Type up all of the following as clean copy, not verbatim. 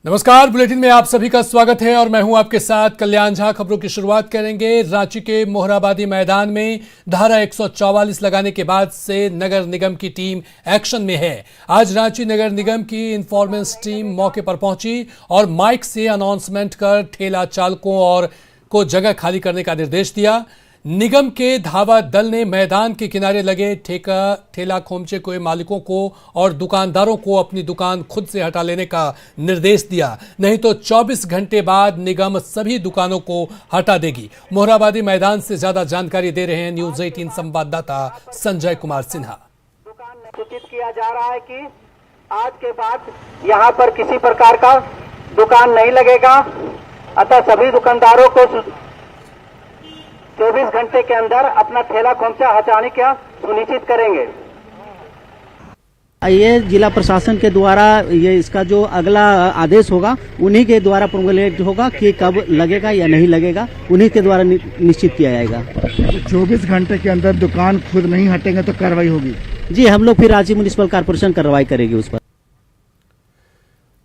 नमस्कार, बुलेटिन में आप सभी का स्वागत है और मैं हूं आपके साथ कल्याण झा। खबरों की शुरुआत करेंगे। रांची के मोहराबादी मैदान में धारा 144 लगाने के बाद से नगर निगम की टीम एक्शन में है। आज रांची नगर निगम की इन्फॉर्मेंस टीम मौके पर पहुंची और माइक से अनाउंसमेंट कर ठेला चालकों और को जगह खाली करने का निर्देश दिया। निगम के धावा दल ने मैदान के किनारे लगे ठेला खोमचे के मालिकों को और दुकानदारों को अपनी दुकान खुद से हटा लेने का निर्देश दिया, नहीं तो 24 घंटे बाद निगम सभी दुकानों को हटा देगी। मोहराबादी मैदान से ज्यादा जानकारी दे रहे हैं न्यूज़ 18 संवाददाता संजय कुमार सिन्हा। सूचित किया जा रहा है कि आज के बाद यहाँ पर किसी प्रकार का दुकान नहीं लगेगा, अतः सभी दुकानदारों को 24 घंटे के अंदर अपना ठेला खोमचा हटाने का सुनिश्चित करेंगे। ये जिला प्रशासन के द्वारा ये इसका जो अगला आदेश होगा उन्हीं के द्वारा प्रोमुलेट होगा कि कब लगेगा या नहीं लगेगा, उन्हीं के द्वारा निश्चित किया जाएगा। 24 घंटे के अंदर दुकान खुद नहीं हटेंगे तो कार्रवाई होगी। जी, हम लोग फिर रांची म्युनिसिपल कॉर्पोरेशन कार्रवाई करेगी उस पर।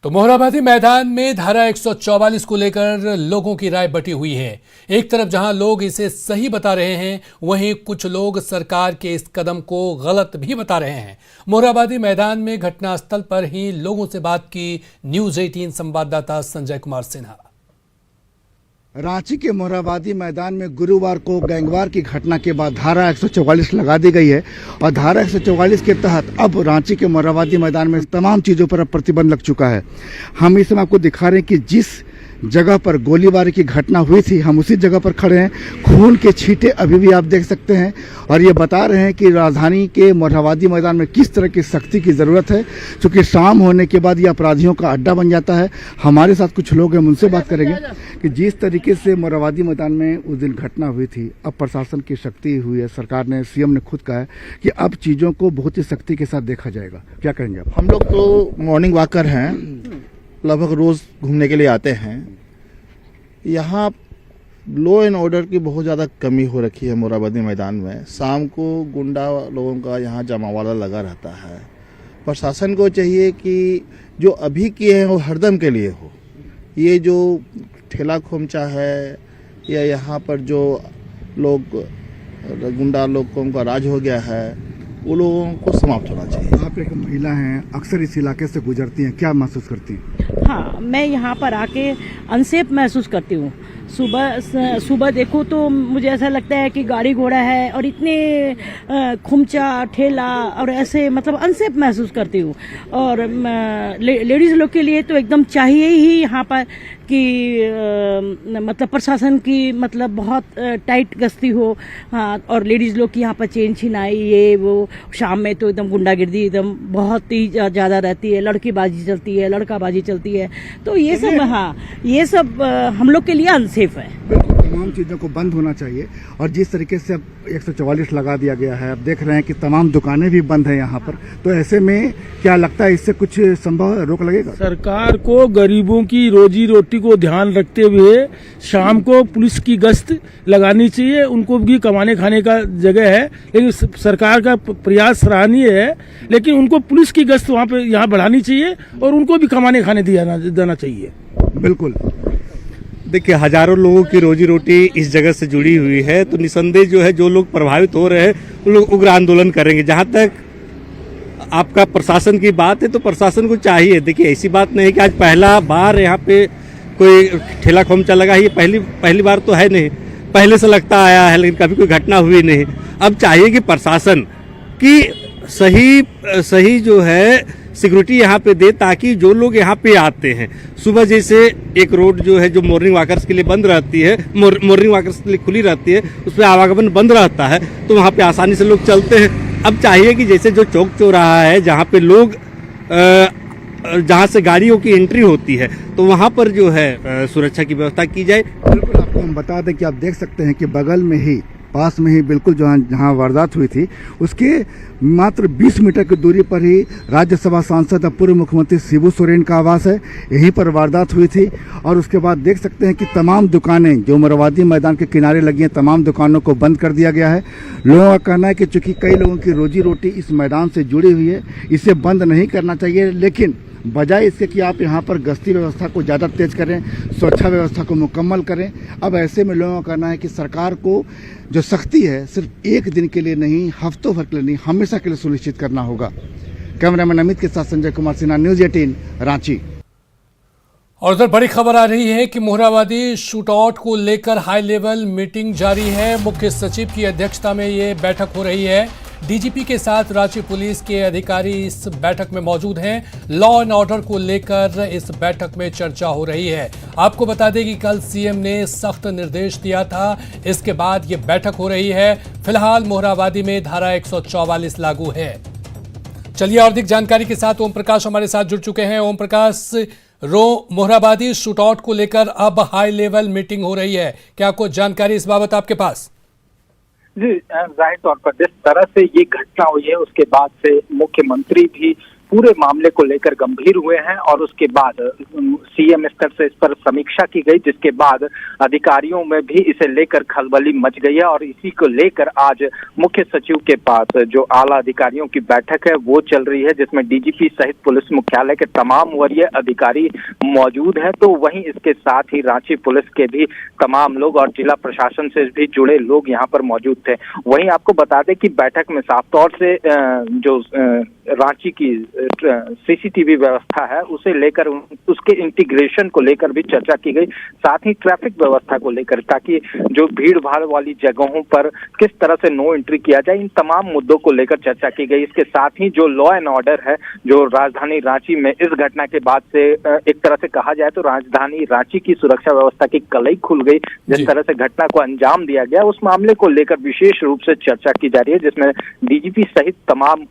तो मोहराबादी मैदान में धारा 144 को लेकर लोगों की राय बटी हुई है। एक तरफ जहां लोग इसे सही बता रहे हैं, वहीं कुछ लोग सरकार के इस कदम को गलत भी बता रहे हैं। मोहराबादी मैदान में घटनास्थल पर ही लोगों से बात की न्यूज़ 18 संवाददाता संजय कुमार सिन्हा। रांची के मोहराबादी मैदान में गुरुवार को गैंगवार की घटना के बाद धारा 144 लगा दी गई है और धारा 144 के तहत अब रांची के मोहराबादी मैदान में तमाम चीज़ों पर अब प्रतिबंध लग चुका है। हम इस समय आपको दिखा रहे हैं कि जिस जगह पर गोलीबारी की घटना हुई थी, हम उसी जगह पर खड़े हैं। खून के छींटे अभी भी आप देख सकते हैं और ये बता रहे हैं कि राजधानी के मोरहाबादी मैदान में किस तरह की सख्ती की ज़रूरत है, क्योंकि शाम होने के बाद ये अपराधियों का अड्डा बन जाता है। हमारे साथ कुछ लोग हैं, उनसे बात करेंगे कि जिस तरीके से मोरहाबादी मैदान में उस दिन घटना हुई थी, अब प्रशासन की सख्ती हुई है। सरकार ने, सीएम ने खुद कहा है कि अब चीज़ों को बहुत ही सख्ती के साथ देखा जाएगा। क्या कहेंगे आप? हम लोग तो मॉर्निंग वॉकर हैं, लगभग रोज घूमने के लिए आते हैं। यहाँ लॉ एंड ऑर्डर की बहुत ज़्यादा कमी हो रखी है मोरहाबादी मैदान में। शाम को गुंडा लोगों का यहाँ जमावाड़ा लगा रहता है। प्रशासन को चाहिए कि जो अभी किए हैं वो हरदम के लिए हो। ये जो ठेला खोमचा है या यहाँ पर जो लोग गुंडा लोगों का राज हो गया है, वो लोगों को समाप्त होना चाहिए। आप एक महिला हैं, अक्सर इस इलाके से गुजरती हैं, क्या महसूस करती हैं? हाँ, मैं यहाँ पर आके अनसेफ महसूस करती हूँ। सुबह देखो तो मुझे ऐसा लगता है कि गाड़ी घोड़ा है और इतने खुमचा ठेला और ऐसे मतलब अनसेफ महसूस करती हूँ। और लेडीज लोग के लिए तो एकदम चाहिए ही यहाँ पर कि मतलब प्रशासन की मतलब बहुत टाइट गश्ती हो। हाँ, और लेडीज लोग की यहाँ पर चेन छिनाई ये वो, शाम में तो एकदम गुंडागिर्दी एकदम बहुत ही ज़्यादा रहती है, लड़कीबाजी चलती है, लड़काबाजी चलती है। तो ये सब, हाँ, ये सब हम लोग के लिए अनसेफ है। तमाम चीज़ों को बंद होना चाहिए। और जिस तरीके से अब 144 लगा दिया गया है, अब देख रहे हैं कि तमाम दुकानें भी बंद हैं यहाँ पर, तो ऐसे में क्या लगता है इससे कुछ संभव रोक लगेगा? सरकार को गरीबों की रोजी रोटी को ध्यान रखते हुए शाम को पुलिस की गश्त लगानी चाहिए। उनको भी कमाने खाने का जगह है, लेकिन सरकार का प्रयास सराहनीय है, लेकिन उनको पुलिस की गश्त वहाँ पे यहाँ बढ़ानी चाहिए और उनको भी कमाने खाने देना चाहिए। बिल्कुल। देखिए, हजारों लोगों की रोजी रोटी इस जगह से जुड़ी हुई है, तो निसंदेह जो है जो लोग प्रभावित हो रहे हैं वो लोग उग्र आंदोलन करेंगे। जहां तक आपका प्रशासन की बात है, तो प्रशासन को चाहिए, देखिए ऐसी बात नहीं है कि आज पहला बार यहाँ पे कोई ठेला खोमचा लगा, ये पहली बार तो है नहीं, पहले से लगता आया है, लेकिन कभी कोई घटना हुई नहीं। अब चाहिए कि प्रशासन की सही जो है सिक्योरिटी यहाँ पे दे, ताकि जो लोग यहाँ पे आते हैं, सुबह जैसे एक रोड जो है जो मॉर्निंग वॉकर्स के लिए बंद रहती है, मॉर्निंग वॉकर्स के लिए खुली रहती है, उस पर आवागमन बंद रहता है, तो वहाँ पे आसानी से लोग चलते हैं। अब चाहिए कि जैसे जो चौक चौराहा है जहाँ पे लोग जहाँ से गाड़ियों की एंट्री होती है, तो वहाँ पर जो है सुरक्षा की व्यवस्था की जाए। बिल्कुल, आपको हम बता दें कि आप देख सकते हैं कि बगल में ही, पास में ही, बिल्कुल जहाँ वारदात हुई थी उसके मात्र 20 मीटर की दूरी पर ही राज्यसभा सांसद और पूर्व मुख्यमंत्री शिबू सोरेन का आवास है। यहीं पर वारदात हुई थी। और उसके बाद देख सकते हैं कि तमाम दुकानें जो मोरहाबादी मैदान के किनारे लगी हैं, तमाम दुकानों को बंद कर दिया गया है। लोगों का कहना है कि चूंकि कई लोगों की रोजी रोटी इस मैदान से जुड़ी हुई है, इसे बंद नहीं करना चाहिए, लेकिन बजाय इसके कि आप यहाँ पर गश्ती व्यवस्था को ज़्यादा तेज करें, सुरक्षा व्यवस्था को मुकम्मल करें। अब ऐसे में लोगों का कहना है कि सरकार को जो सख्ती है सिर्फ एक दिन के लिए नहीं, हफ्तों भर के लिए नहीं, हमेशा के लिए सुनिश्चित करना होगा। कैमरामैन अमित के साथ संजय कुमार सिन्हा, न्यूज़ 18 रांची। और उधर बड़ी खबर आ रही है कि मोहराबादी शूटआउट को लेकर हाई लेवल मीटिंग जारी है। मुख्य सचिव की अध्यक्षता में ये बैठक हो रही है। डीजीपी के साथ रांची पुलिस के अधिकारी इस बैठक में मौजूद हैं। लॉ एंड ऑर्डर को लेकर इस बैठक में चर्चा हो रही है। आपको बता दें कि कल सीएम ने सख्त निर्देश दिया था, इसके बाद ये बैठक हो रही है। फिलहाल मोहराबादी में धारा 144 लागू है। चलिए और अधिक जानकारी के साथ ओम प्रकाश हमारे साथ जुड़ चुके हैं। ओम प्रकाश, मोहराबादी शूटआउट को लेकर अब हाई लेवल मीटिंग हो रही है, क्या कुछ जानकारी इस बाबत आपके पास? जी, जाहिर तौर पर जिस तरह से ये घटना हुई है उसके बाद से मुख्यमंत्री भी पूरे मामले को लेकर गंभीर हुए हैं और उसके बाद सीएम स्तर से इस पर समीक्षा की गई, जिसके बाद अधिकारियों में भी इसे लेकर खलबली मच गई है। और इसी को लेकर आज मुख्य सचिव के पास जो आला अधिकारियों की बैठक है वो चल रही है, जिसमें डीजीपी सहित पुलिस मुख्यालय के तमाम वरीय अधिकारी मौजूद हैं। तो वहीं इसके साथ ही रांची पुलिस के भी तमाम लोग और जिला प्रशासन से भी जुड़े लोग यहाँ पर मौजूद थे। वहीं आपको बता दें कि बैठक में साफ तौर से जो रांची की सीसीटीवी व्यवस्था है उसे लेकर, उसके इंटीग्रेशन को लेकर भी चर्चा की गई, साथ ही ट्रैफिक व्यवस्था को लेकर, ताकि जो भीड़ भाड़ वाली जगहों पर किस तरह से नो एंट्री किया जाए, इन तमाम मुद्दों को लेकर चर्चा की गई। इसके साथ ही जो लॉ एंड ऑर्डर है, जो राजधानी रांची में इस घटना के बाद से एक तरह से कहा जाए तो राजधानी रांची की सुरक्षा व्यवस्था की कलई खुल गई। जिस तरह से घटना को अंजाम दिया गया उस मामले को लेकर विशेष रूप से चर्चा की जा रही है, जिसमें डीजीपी सहित तमाम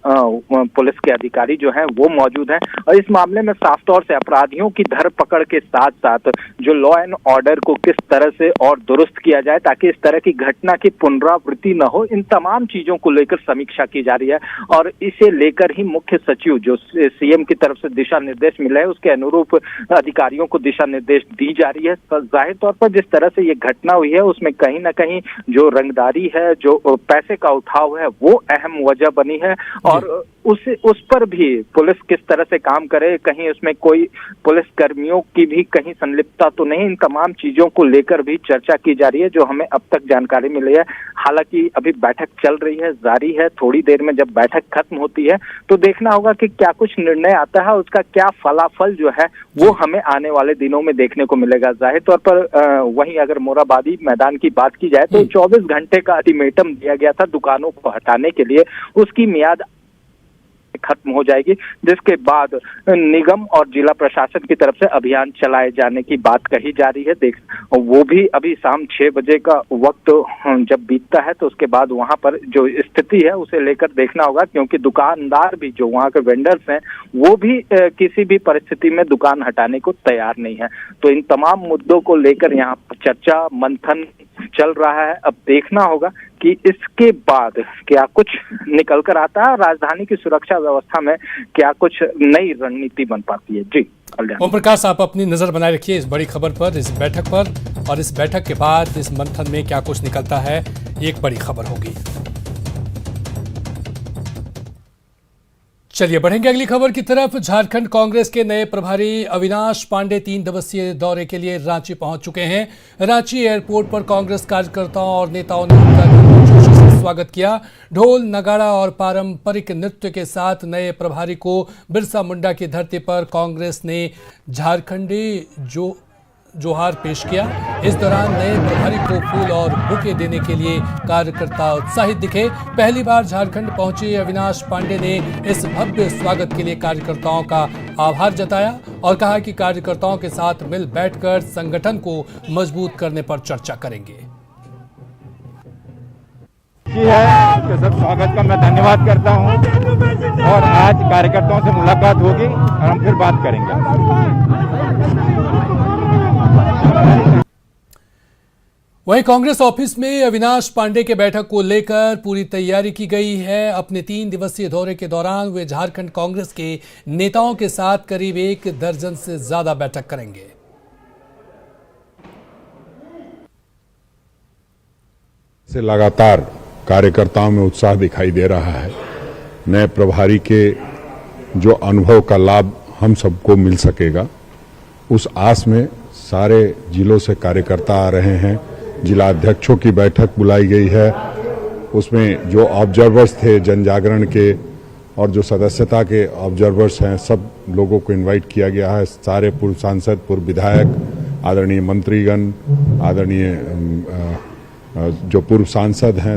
पुलिस के अधिकारी जो हैं वो मौजूद हैं। और इस मामले में साफ तौर से अपराधियों की धरपकड़ के साथ साथ जो लॉ एंड ऑर्डर को किस तरह से और दुरुस्त किया जाए ताकि इस तरह की घटना की पुनरावृत्ति न हो, इन तमाम चीजों को लेकर समीक्षा की जा रही है। और इसे लेकर ही मुख्य सचिव जो सीएम की तरफ से दिशा निर्देश मिला है उसके अनुरूप अधिकारियों को दिशा निर्देश दी जा रही है। जाहिर तौर पर जिस तरह से ये घटना हुई है उसमें कहीं ना कहीं जो रंगदारी है, जो पैसे का उठाव है, वो अहम वजह बनी है। और उस पर भी पुलिस किस तरह से काम करे, कहीं उसमें कोई पुलिस कर्मियों की भी कहीं संलिप्तता तो नहीं, इन तमाम चीजों को लेकर भी चर्चा की जा रही है, जो हमें अब तक जानकारी मिली है। हालांकि अभी बैठक चल रही है, जारी है। थोड़ी देर में जब बैठक खत्म होती है तो देखना होगा कि क्या कुछ निर्णय आता है, उसका क्या फलाफल जो है वो हमें आने वाले दिनों में देखने को मिलेगा। जाहिर तौर पर वहीं अगर मोरहाबादी मैदान की बात की जाए तो 24 घंटे का अल्टीमेटम दिया गया था दुकानों को हटाने के लिए, उसकी मियाद खत्म हो जाएगी, जिसके बाद निगम और जिला प्रशासन की तरफ से अभियान चलाए जाने की बात कही जा रही है। वो भी अभी शाम 6 बजे का वक्त जब बीतता है तो उसके बाद वहां पर जो स्थिति है उसे लेकर देखना होगा, क्योंकि दुकानदार भी जो वहां के वेंडर्स हैं वो भी किसी भी परिस्थिति में दुकान हटाने को तैयार नहीं है। तो इन तमाम मुद्दों को लेकर यहाँ चर्चा मंथन चल रहा है। अब देखना होगा कि इसके बाद क्या कुछ निकल कर आता है, राजधानी की सुरक्षा व्यवस्था में क्या कुछ नई रणनीति बन पाती है। जी ओम प्रकाश, आप अपनी नजर बनाए रखिए इस बड़ी खबर पर, इस बैठक पर, और इस बैठक के बाद इस मंथन में क्या कुछ निकलता है, एक बड़ी खबर होगी। चलिए बढ़ेंगे अगली खबर की तरफ। झारखंड कांग्रेस के नए प्रभारी अविनाश पांडे 3 दिवसीय दौरे के लिए रांची पहुंच चुके हैं। रांची एयरपोर्ट पर कांग्रेस कार्यकर्ताओं और नेताओं ने उनका जोशी से स्वागत किया। ढोल, नगाड़ा और पारंपरिक नृत्य के साथ नए प्रभारी को बिरसा मुंडा की धरती पर कांग्रेस ने झारखंडी जोहार पेश किया। इस दौरान नए प्रभारी को फूल और बुके देने के लिए कार्यकर्ता उत्साहित दिखे। पहली बार झारखंड पहुंचे अविनाश पांडे ने इस भव्य स्वागत के लिए कार्यकर्ताओं का आभार जताया और कहा कि कार्यकर्ताओं के साथ मिल बैठकर संगठन को मजबूत करने पर चर्चा करेंगे। सब स्वागत का मैं धन्यवाद करता हूं और आज कार्यकर्ताओं से मुलाकात होगी और हम फिर बात करेंगे। वहीं कांग्रेस ऑफिस में अविनाश पांडे के बैठक को लेकर पूरी तैयारी की गई है। अपने 3 दिवसीय दौरे के दौरान वे झारखंड कांग्रेस के नेताओं के साथ करीब 1 दर्जन से ज्यादा बैठक करेंगे। से लगातार कार्यकर्ताओं में उत्साह दिखाई दे रहा है। नए प्रभारी के जो अनुभव का लाभ हम सबको मिल सकेगा। उस आस में सारे जिलों से कार्यकर्ता आ रहे हैं। जिला अध्यक्षों की बैठक बुलाई गई है, उसमें जो ऑब्जर्वर्स थे जन जागरण के और जो सदस्यता के ऑब्जर्वर्स हैं, सब लोगों को इनवाइट किया गया है। सारे पूर्व सांसद, पूर्व विधायक, आदरणीय मंत्रीगण, आदरणीय जो पूर्व सांसद हैं,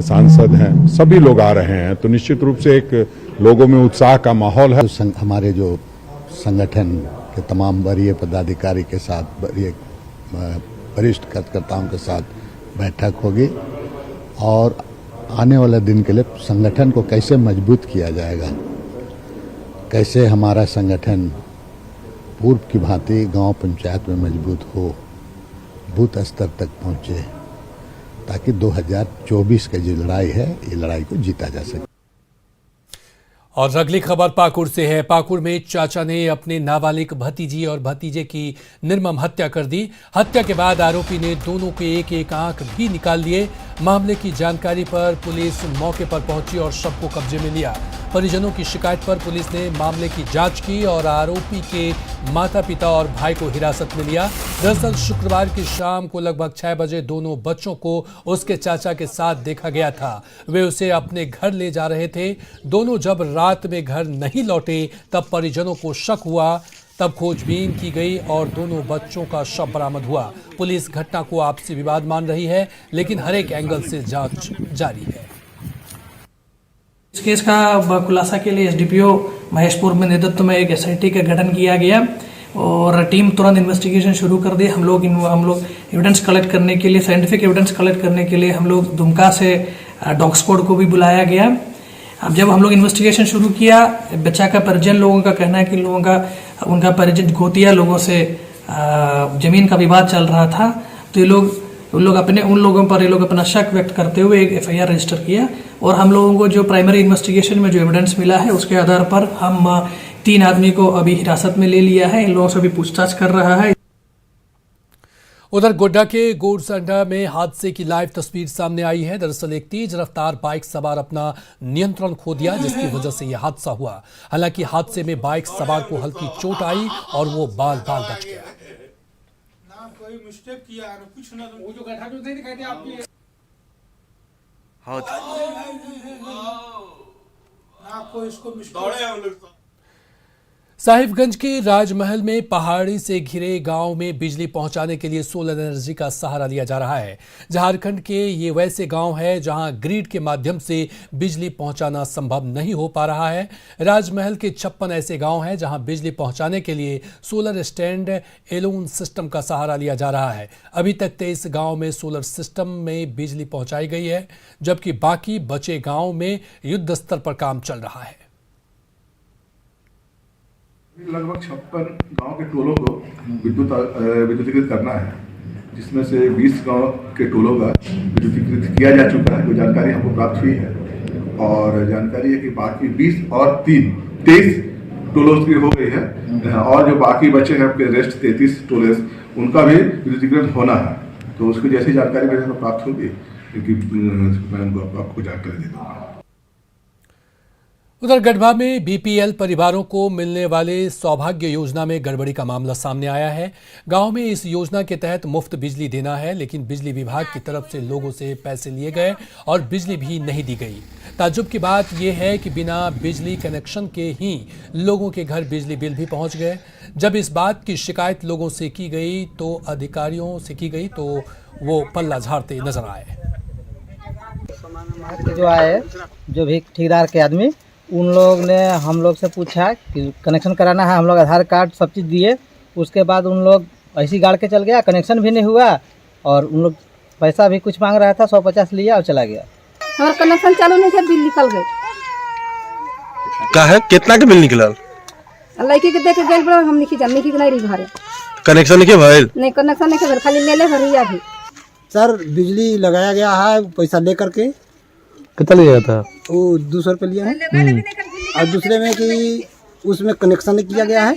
सभी लोग आ रहे हैं। तो निश्चित रूप से एक लोगों में उत्साह का माहौल है। हमारे जो संगठन के तमाम वरीय पदाधिकारी के साथ, वरिष्ठ कार्यकर्ताओं के साथ बैठक होगी और आने वाले दिन के लिए संगठन को कैसे मजबूत किया जाएगा, कैसे हमारा संगठन पूर्व की भांति गांव पंचायत में मजबूत हो, बूथ स्तर तक पहुंचे, ताकि 2024 की जो लड़ाई है, ये लड़ाई को जीता जा सके। और अगली खबर पाकुड़ से है। पाकुड़ में चाचा ने अपने नाबालिग भतीजी और भतीजे की निर्मम हत्या कर दी। हत्या के बाद आरोपी ने दोनों के एक एक आंख भी निकाल लिए। मामले की जानकारी पर पुलिस मौके पर पहुंची और शव को कब्जे में लिया। परिजनों की शिकायत पर पुलिस ने मामले की जांच की और आरोपी के माता पिता और भाई को हिरासत में लिया। दरअसल शुक्रवार की शाम को लगभग 6 बजे दोनों बच्चों को उसके चाचा के साथ देखा गया था। वे उसे अपने घर ले जा रहे थे। दोनों जब रात में घर नहीं लौटे तब परिजनों को शक हुआ। तब खोजबीन की गई और दोनों बच्चों का शव बरामद हुआ। पुलिस घटना को आपसी विवाद मान रही है, लेकिन हर एक एंगल से जांच जारी है। इस केस का खुलासा के लिए एसडीपीओ महेशपुर में नेतृत्व में एक एसआईटी का गठन किया गया और टीम तुरंत इन्वेस्टिगेशन शुरू कर दी। हम लोग एविडेंस कलेक्ट करने के लिए, साइंटिफिक एविडेंस कलेक्ट करने के लिए हम लोग दुमका से डॉग स्क्वाड को भी बुलाया गया। अब जब हम लोग इन्वेस्टिगेशन शुरू किया, बच्चा का परिजन लोगों का कहना है कि उनका परिजन गोतिया लोगों से जमीन का विवाद चल रहा था। तो उन लोगों पर अपना शक व्यक्त करते हुए एक एफआईआर रजिस्टर किया और हम लोगों को जो प्राइमरी इन्वेस्टिगेशन में जो एविडेंस मिला है उसके आधार पर हम 3 आदमी को अभी हिरासत में ले लिया है। इन लोगों से भी पूछताछ कर रहा है। उधर गोड्डा के गोरसंडा में हादसे की लाइव तस्वीर सामने आई है। दरअसल एक तेज रफ्तार बाइक सवार अपना नियंत्रण खो दिया, जिसकी वजह से यह हादसा हुआ। हालांकि हादसे में बाइक सवार को हल्की चोट आई और वो बाल बाल बच गया। ना कोई मिस्टेक किया ना कुछ ना, वो जो गड्ढा जो नहीं दिखाई दे आपकी ना कोई इसको मिस्टेक। साहिबगंज के राजमहल में पहाड़ी से घिरे गांव में बिजली पहुंचाने के लिए सोलर एनर्जी का सहारा लिया जा रहा है। झारखंड के ये वैसे गांव है जहां ग्रिड के माध्यम से बिजली पहुंचाना संभव नहीं हो पा रहा है। राजमहल के 56 ऐसे गांव हैं जहां बिजली पहुंचाने के लिए सोलर स्टैंड एलोन सिस्टम का सहारा लिया जा रहा है। अभी तक 23 गांव में सोलर सिस्टम में बिजली पहुंचाई गई है, जबकि बाकी बचे गांव में युद्ध स्तर पर काम चल रहा है। लगभग 56 गांव के टोलों को विद्युतीकृत करना है, जिसमें से 20 गांव के टोलों का विद्युतीकृत किया जा चुका है, जो जानकारी हमको प्राप्त हुई है। और जानकारी है कि बाकी 20 और 23 टोलों की हो गई है और जो बाकी बचे हैं रेस्ट 33 टोले, उनका भी विद्युतीकृत होना है। तो उसकी जैसी जानकारी मेरे को प्राप्त होगी कि मैं आपको जानकारी दे दूँगा। उधर गढ़वा में बीपीएल परिवारों को मिलने वाले सौभाग्य योजना में गड़बड़ी का मामला सामने आया है। गांव में इस योजना के तहत मुफ्त बिजली देना है, लेकिन बिजली विभाग की तरफ से लोगों से पैसे लिए गए और बिजली भी नहीं दी गई। ताज्जुब की बात यह है कि बिना बिजली कनेक्शन के ही लोगों के घर बिजली बिल भी पहुंच गए। जब इस बात की शिकायत लोगों से की गई तो अधिकारियों से की गई तो वो पल्ला झाड़ते नजर आए। जो आए, जो भी ठेकेदार के आदमी, उन लोग ने हम लोग से पूछा कि कनेक्शन कराना है। हम लोग आधार कार्ड सब चीज़ दिए। उसके बाद उन लोग ऐसी गाड़ के चल गया, कनेक्शन भी नहीं हुआ और उन लोग पैसा भी कुछ मांग रहा था, 150 लिया और चला गया। हमारा कनेक्शन चालू नहीं था, बिल निकल गए। का है कितना के बिल निकलल? लड़की के देख गए, हम नहीं जान, नहीं नहीं रही घरे कनेक्शन नहीं भइल, नहीं कनेक्शन नहीं भइल, खाली मेले भरी अभी। सर बिजली लगाया गया है, पैसा लेकर के। कितना लिया था? वो 200 रुपये लिया है। और दूसरे में कि उसमें कनेक्शन नहीं किया गया है,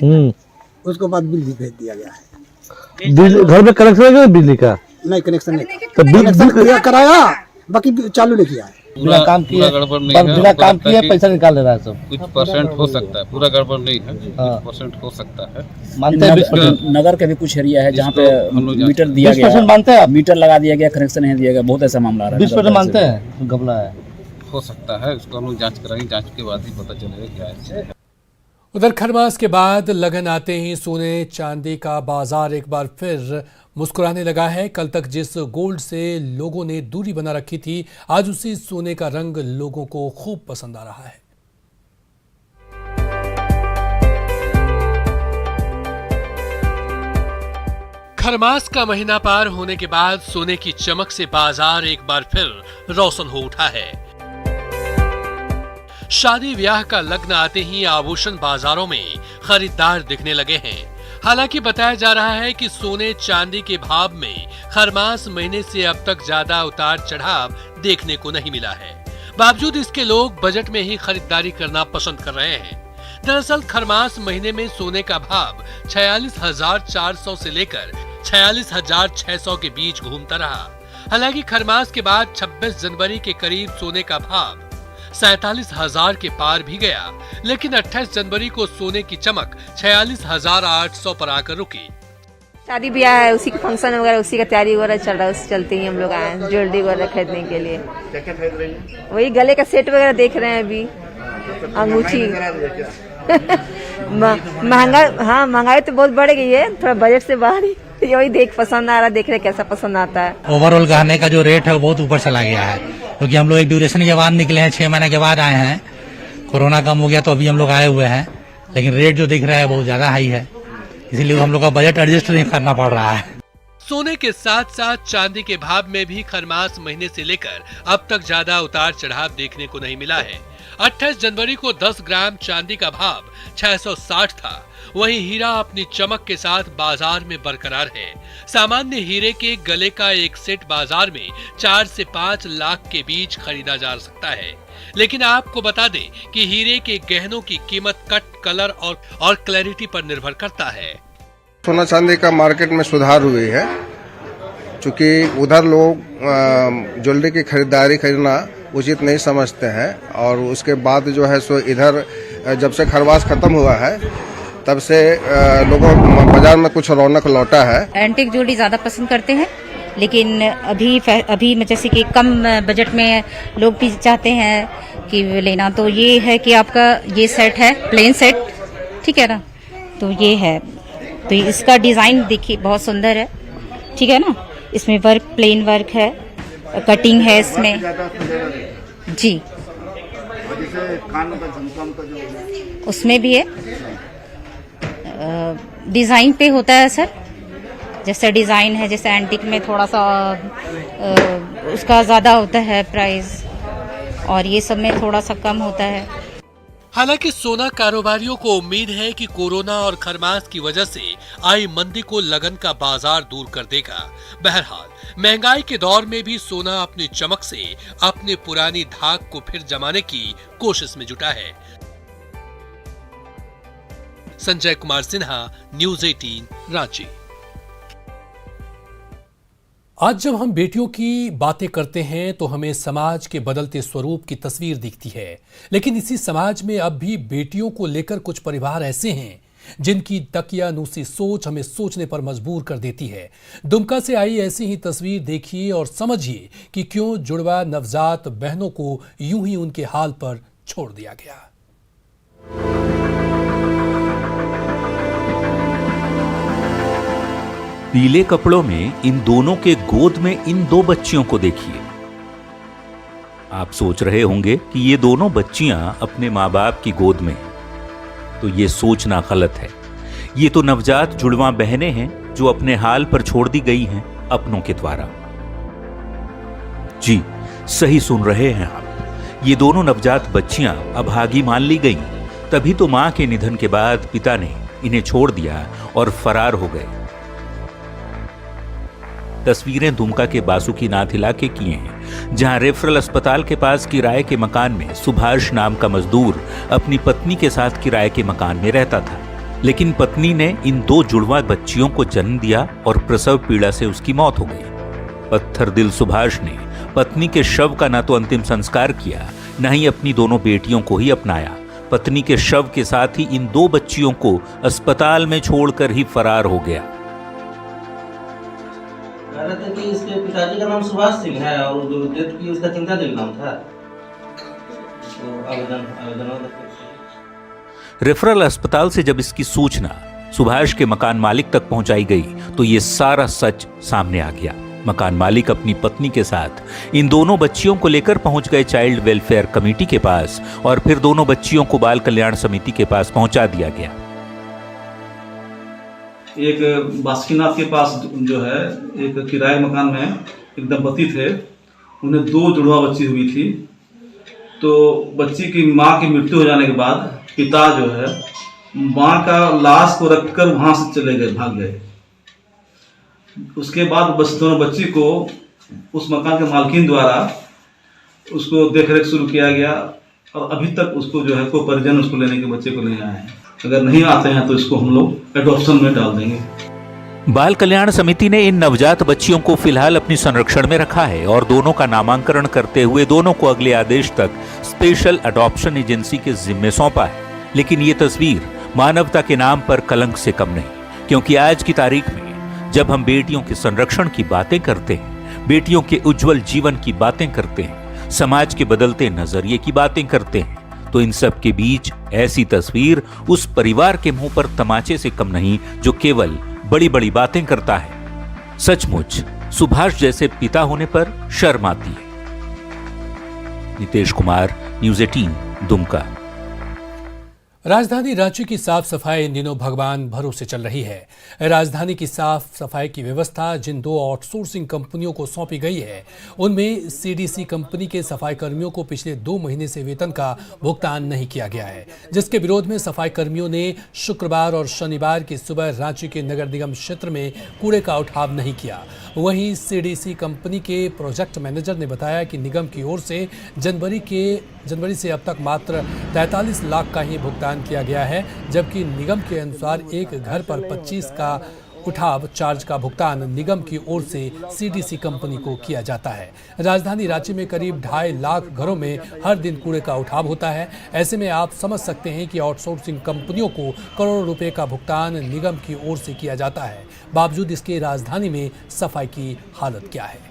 उसके बाद बिल भी भेज दिया गया है। घर में कनेक्शन है बिजली का? नहीं, कनेक्शन नहीं, तो कनेक्शन कराया, बाकी चालू नहीं किया है। बिना काम किए पैसा निकाल ले रहा है सब। कुछ परसेंट हो सकता है, पूरा गड़बड़ नहीं है, कुछ परसेंट हो सकता है। मानते हैं नगर के भी कुछ एरिया है जहाँ पे मीटर दिया गया, 20% मानते हैं, मीटर लगा दिया गया, कनेक्शन नहीं दिया गया, बहुत ऐसा मामला आ रहा है। 20% मानते हैं घपला है, हो सकता है, उसको हम लोग जांच कराएंगे, जांच के बाद ही पता चलेगा क्या है। उधर खरमास के बाद लगन आते ही सोने चांदी का बाजार एक बार फिर मुस्कुराने लगा है। कल तक जिस गोल्ड से लोगों ने दूरी बना रखी थी, आज उसी सोने का रंग लोगों को खूब पसंद आ रहा है। खरमास का महीना पार होने के बाद सोने की चमक से बाजार एक बार फिर रोशन हो उठा है। शादी ब्याह का लग्न आते ही आभूषण बाजारों में खरीदार दिखने लगे हैं। हालांकि बताया जा रहा है कि सोने चांदी के भाव में खरमास महीने से अब तक ज्यादा उतार चढ़ाव देखने को नहीं मिला है। बावजूद इसके लोग बजट में ही खरीदारी करना पसंद कर रहे हैं। दरअसल खरमास महीने में सोने का भाव 46,400 से लेकर 46,600 के बीच घूमता रहा। हालांकि खरमास के बाद 26 जनवरी के करीब सोने का भाव 47,000 के पार भी गया, लेकिन 28 जनवरी को सोने की चमक 46,800 पर आकर रुकी। शादी ब्याह है, उसी का फंक्शन वगैरह, उसी का तैयारी वगैरह चल रहा है, उस चलते ही हम लोग आए हैं ज्वेलरी वगैरह खरीदने के लिए। क्या क्या खरीद रही हैं? वही गले का सेट वगैरह देख रहे हैं अभी, अंगूठी। महंगा, हाँ महंगाई तो बहुत बढ़ गई है, थोड़ा बजट से बाहर ही, वही देख पसंद आ रहा, देख रहे कैसा पसंद आता है। ओवरऑल गहने का जो रेट है वो बहुत ऊपर चला गया है, क्योंकि हम लोग एक ड्यूरेशन के बाद निकले हैं, 6 महीने के बाद आए हैं। कोरोना कम हो गया तो अभी हम लोग आए हुए हैं, लेकिन रेट जो दिख रहा है बहुत ज्यादा हाई है, इसीलिए हम लोग का बजट एडजस्ट नहीं करना पड़ रहा है। सोने के साथ साथ चांदी के भाव में भी खरमास महीने से लेकर अब तक ज्यादा उतार चढ़ाव देखने को नहीं मिला है। 28 जनवरी को 10 ग्राम चांदी का भाव 660 था। वहीं हीरा अपनी चमक के साथ बाजार में बरकरार है। सामान्य हीरे के गले का एक सेट बाजार में 4 से 5 लाख के बीच खरीदा जा सकता है। लेकिन आपको बता दें कि हीरे के गहनों की कीमत कट, कलर और क्लैरिटी पर निर्भर करता है। सोना चांदी का मार्केट में सुधार हुई है, क्योंकि उधर लोग ज्वेलरी की खरीदारी करना उचित नहीं समझते हैं, और उसके बाद जो है सो इधर जब से खरवास खत्म हुआ है तब से लोगों बाजार में कुछ रौनक लौटा है। एंटिक ज्वेलरी ज्यादा पसंद करते हैं, लेकिन अभी जैसे कि कम बजट में लोग भी चाहते हैं कि लेना, तो ये है कि आपका ये सेट है प्लेन सेट, ठीक है ना, तो ये है, तो इसका डिजाइन देखिए बहुत सुंदर है, ठीक है ना, इसमें वर्क प्लेन वर्क है, कटिंग है इसमें जी, उसमें भी है, डिजाइन पे होता है सर, जैसे डिजाइन है, जैसे एंटिक में थोड़ा सा उसका ज्यादा होता है प्राइस, और ये सब में थोड़ा सा कम होता है। हालांकि सोना कारोबारियों को उम्मीद है कि कोरोना और खरमास की वजह से आई मंदी को लगन का बाजार दूर कर देगा। बहरहाल महंगाई के दौर में भी सोना अपनी चमक से अपने पुरानी धाक को फिर जमाने की कोशिश में जुटा है। संजय कुमार सिन्हा, न्यूज़ 18 रांची। आज जब हम बेटियों की बातें करते हैं तो हमें समाज के बदलते स्वरूप की तस्वीर दिखती है, लेकिन इसी समाज में अब भी बेटियों को लेकर कुछ परिवार ऐसे हैं जिनकी तकियानुसी सोच हमें सोचने पर मजबूर कर देती है। दुमका से आई ऐसी ही तस्वीर देखिए और समझिए कि क्यों जुड़वा नवजात बहनों को यूं ही उनके हाल पर छोड़ दिया गया। पीले कपड़ों में इन दोनों के गोद में इन 2 बच्चियों को देखिए। आप सोच रहे होंगे कि ये दोनों बच्चियां अपने माँ बाप की गोद में हैं, तो ये सोचना गलत है। ये तो नवजात जुड़वा बहनें हैं जो अपने हाल पर छोड़ दी गई हैं अपनों के द्वारा। जी सही सुन रहे हैं आप, ये दोनों नवजात बच्चियां अभागी मान ली गई, तभी तो मां के निधन के बाद पिता ने इन्हें छोड़ दिया और फरार हो गए। तस्वीरें दुमका के बासुकीनाथ इलाके की हैं, जहां रेफरल अस्पताल के पास किराए के मकान में सुभाष नाम का मजदूर अपनी पत्नी के साथ किराए के मकान में रहता था, लेकिन पत्नी ने इन 2 जुड़वा बच्चियों को जन्म दिया और प्रसव पीड़ा से उसकी मौत हो गई। पत्थर दिल सुभाष ने पत्नी के शव का न तो अंतिम संस्कार किया, न ही अपनी दोनों बेटियों को ही अपनाया। पत्नी के शव के साथ ही इन 2 बच्चियों को अस्पताल में छोड़कर ही फरार हो गया। कि इसके पिताजी का नाम सुभाष सिंह है और जो डेथ की उसका चिंता दिल नाम था। रेफरल अस्पताल से जब इसकी सूचना सुभाष के मकान मालिक तक पहुंचाई गई तो ये सारा सच सामने आ गया। मकान मालिक अपनी पत्नी के साथ इन दोनों बच्चियों को लेकर पहुंच गए चाइल्ड वेलफेयर कमेटी के पास और फिर दोनों बच्चियों को बाल कल्याण समिति के पास पहुंचा दिया गया। एक बासुकीनाथ के पास जो है एक किराए मकान में एक दंपति थे, उन्हें 2 जुड़वा बच्ची हुई थी। तो बच्ची की माँ की मृत्यु हो जाने के बाद पिता जो है माँ का लाश को रखकर वहां से चले गए, भाग गए। उसके बाद दोनों बच्ची को उस मकान के मालकिन द्वारा उसको देखरेख शुरू किया गया और अभी तक उसको जो है कोई परिजन उसको लेने के बच्चे को नहीं आए हैं। अगर नहीं आते हैं तो इसको हम लोग एडॉप्शन में डाल देंगे। बाल कल्याण समिति ने इन नवजात बच्चियों को फिलहाल अपनी संरक्षण में रखा है और दोनों का नामांकन करते हुए दोनों को अगले आदेश तक स्पेशल अडॉप्शन एजेंसी के जिम्मे सौंपा है। लेकिन ये तस्वीर मानवता के नाम पर कलंक से कम नहीं, क्योंकि आज की तारीख में जब हम बेटियों के संरक्षण की बातें करते हैं, बेटियों के उज्जवल जीवन की बातें करते हैं, समाज के बदलते नजरिए की बातें करते हैं, तो इन सब के बीच ऐसी तस्वीर उस परिवार के मुंह पर तमाचे से कम नहीं जो केवल बड़ी बड़ी बातें करता है। सचमुच सुभाष जैसे पिता होने पर शर्म आती है। नितेश कुमार, न्यूज़ 18, दुमका। राजधानी रांची की साफ सफाई इन दिनों भगवान भरोसे चल रही है। राजधानी की साफ सफाई की व्यवस्था जिन 2 आउटसोर्सिंग कंपनियों को सौंपी गई है, उनमें सीडीसी कंपनी के सफाई कर्मियों को पिछले 2 महीने से वेतन का भुगतान नहीं किया गया है, जिसके विरोध में सफाई कर्मियों ने शुक्रवार और शनिवार की सुबह रांची के नगर निगम क्षेत्र में कूड़े का उठाव नहीं किया। वहीं सीडीसी कंपनी के प्रोजेक्ट मैनेजर ने बताया कि निगम की ओर से जनवरी से अब तक मात्र 43 लाख का ही भुगतान किया गया है, जबकि निगम के अनुसार एक घर पर 25 का उठाव चार्ज का भुगतान निगम की ओर से सीडीसी कंपनी को किया जाता है। राजधानी रांची में करीब 2.5 लाख घरों में हर दिन कूड़े का उठाव होता है। ऐसे में आप समझ सकते हैं कि आउटसोर्सिंग कंपनियों को करोड़ों रुपए का भुगतान निगम की ओर से किया जाता है, बावजूद इसके राजधानी में सफाई की हालत क्या है।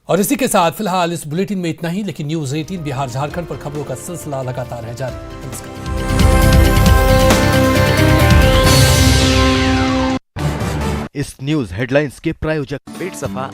और इसी के साथ फिलहाल इस बुलेटिन में इतना ही, लेकिन न्यूज़ 18 बिहार झारखंड पर खबरों का सिलसिला लगातार है जारी। नमस्कार। इस न्यूज हेडलाइंस के प्रायोजक पेट सफा